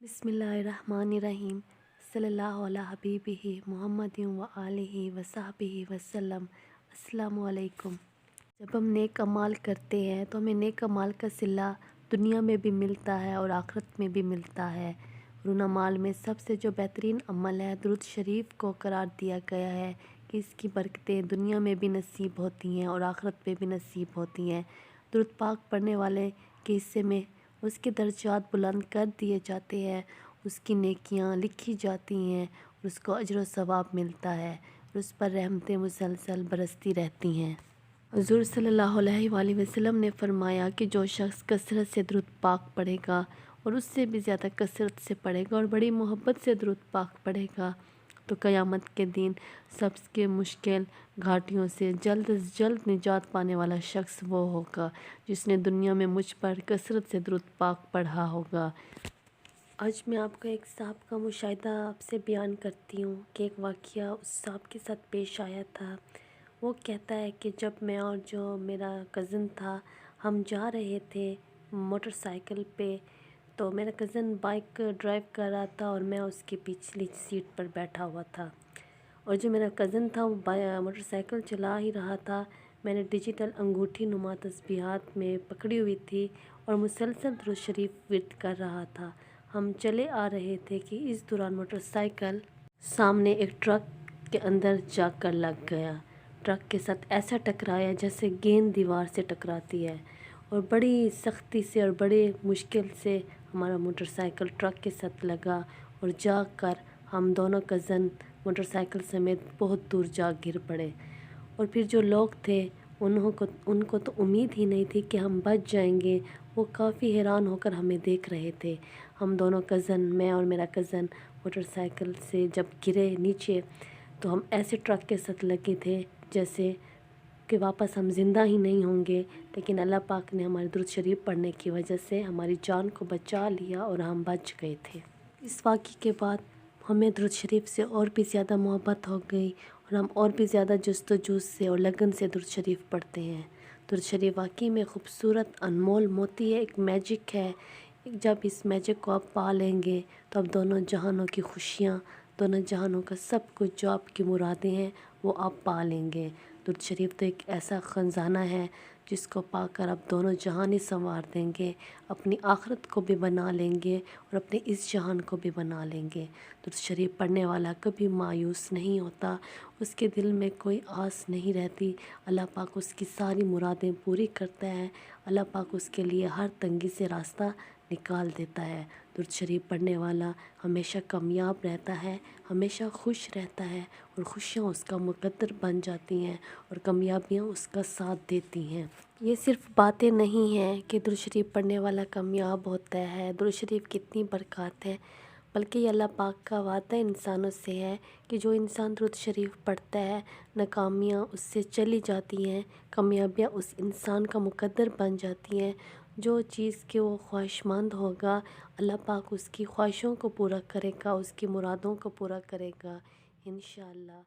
बिस्मिल्लाहिर्रहमानिर्रहीम सल्लल्लाहु अला हबीबिही मुहम्मद व आलिहि व सहबिही वसल्लम। अस्सलामु अलैकुम। जब हम नेक अमाल करते हैं तो हमें नेक अमाल का सिला दुनिया में भी मिलता है और आखिरत में भी मिलता है। और उन अमाल में सबसे जो बेहतरीन अमल है दुरूद शरीफ को करार दिया गया है कि इसकी बरकतें दुनिया में भी नसीब होती हैं और आखिरत में भी नसीब होती हैं। दुरूद पाक पढ़ने वाले के हिस्से में उसके दर्जात बुलंद कर दिए जाते हैं, उसकी नेकियां लिखी जाती हैं और उसको अजर व सवाब मिलता है और उस पर रहमतें मुसलसल बरसती रहती हैं। हुज़ूर सल्लल्लाहु अलैहि वसल्लम ने फरमाया कि जो शख्स कसरत से दुरूद पाक पढ़ेगा और उससे भी ज़्यादा कसरत से पढ़ेगा और बड़ी मोहब्बत से दुरूद पाक पढ़ेगा तो क़यामत के दिन सबसे मुश्किल घाटियों से जल्द निजात पाने वाला शख्स वो होगा जिसने दुनिया में मुझ पर कसरत से दुरूद पाक पढ़ा होगा। आज मैं आपको एक साहब का मुशाहिदा आपसे बयान करती हूँ कि एक वाक़या उस साहब के साथ पेश आया था। वो कहता है कि जब मैं और जो मेरा कज़न था हम जा रहे थे मोटरसाइकिल पे, तो मेरा कज़न बाइक ड्राइव कर रहा था और मैं उसकी पिछली सीट पर बैठा हुआ था। और जो मेरा कज़न था वो मोटरसाइकिल चला ही रहा था। मैंने डिजिटल अंगूठी नुमा तस्बीहात में पकड़ी हुई थी और मुसलसल दुरूद शरीफ विर्द कर रहा था। हम चले आ रहे थे कि इस दौरान मोटरसाइकिल सामने एक ट्रक के अंदर जाकर लग गया। ट्रक के साथ ऐसा टकराया जैसे गेंद दीवार से टकराती है और बड़ी सख्ती से और बड़े मुश्किल से हमारा मोटरसाइकिल ट्रक के साथ लगा और जाकर हम दोनों कज़न मोटरसाइकिल समेत बहुत दूर जा गिर पड़े। और फिर जो लोग थे उनको तो उम्मीद ही नहीं थी कि हम बच जाएंगे। वो काफ़ी हैरान होकर हमें देख रहे थे। हम दोनों कज़न, मैं और मेरा कज़न, मोटरसाइकिल से जब गिरे नीचे तो हम ऐसे ट्रक के साथ लगे थे जैसे कि वापस हम ज़िंदा ही नहीं होंगे। लेकिन अल्लाह पाक ने हमारे दुरूद शरीफ पढ़ने की वजह से हमारी जान को बचा लिया और हम बच गए थे। इस वाक़े के बाद हमें दुरूद शरीफ से और भी ज़्यादा मोहब्बत हो गई और हम और भी ज़्यादा जस्तजू से और लगन से दुरूद शरीफ पढ़ते हैं। दुरूद शरीफ वाकई में खूबसूरत अनमोल मोती है, एक मैजिक है। जब इस मैजिक को आप पा लेंगे तो आप दोनों जहानों की खुशियाँ, दोनों जहानों का सब कुछ जो आपकी मुरादें हैं वो आप पा लेंगे। दुरूद शरीफ तो एक ऐसा खजाना है जिसको पाकर आप दोनों जहान ही संवार देंगे, अपनी आखिरत को भी बना लेंगे और अपने इस जहान को भी बना लेंगे। दुरूद शरीफ पढ़ने वाला कभी मायूस नहीं होता, उसके दिल में कोई आस नहीं रहती। अल्लाह पाक उसकी सारी मुरादें पूरी करता है। अल्लाह पाक उसके लिए हर तंगी से रास्ता निकाल देता है। दुरूद शरीफ पढ़ने वाला हमेशा कामयाब रहता है, हमेशा खुश रहता है और खुशियाँ उसका मुकद्दर बन जाती हैं और कामयाबियाँ उसका साथ देती हैं। ये सिर्फ बातें नहीं हैं कि दुरूद शरीफ पढ़ने वाला कामयाब होता है, दुरूद शरीफ कितनी बरकत है, बल्कि ये अल्लाह पाक का वादा इंसानों से है कि जो इंसान दुरूद शरीफ पढ़ता है नाकामियाँ उससे चली जाती हैं, कामयाबियाँ उस इंसान का मुकद्दर बन जाती हैं। जो चीज़ के वो ख्वाहिशमंद होगा अल्लाह पाक उसकी ख्वाहिशों को पूरा करेगा, उसकी मुरादों को पूरा करेगा इंशाअल्लाह।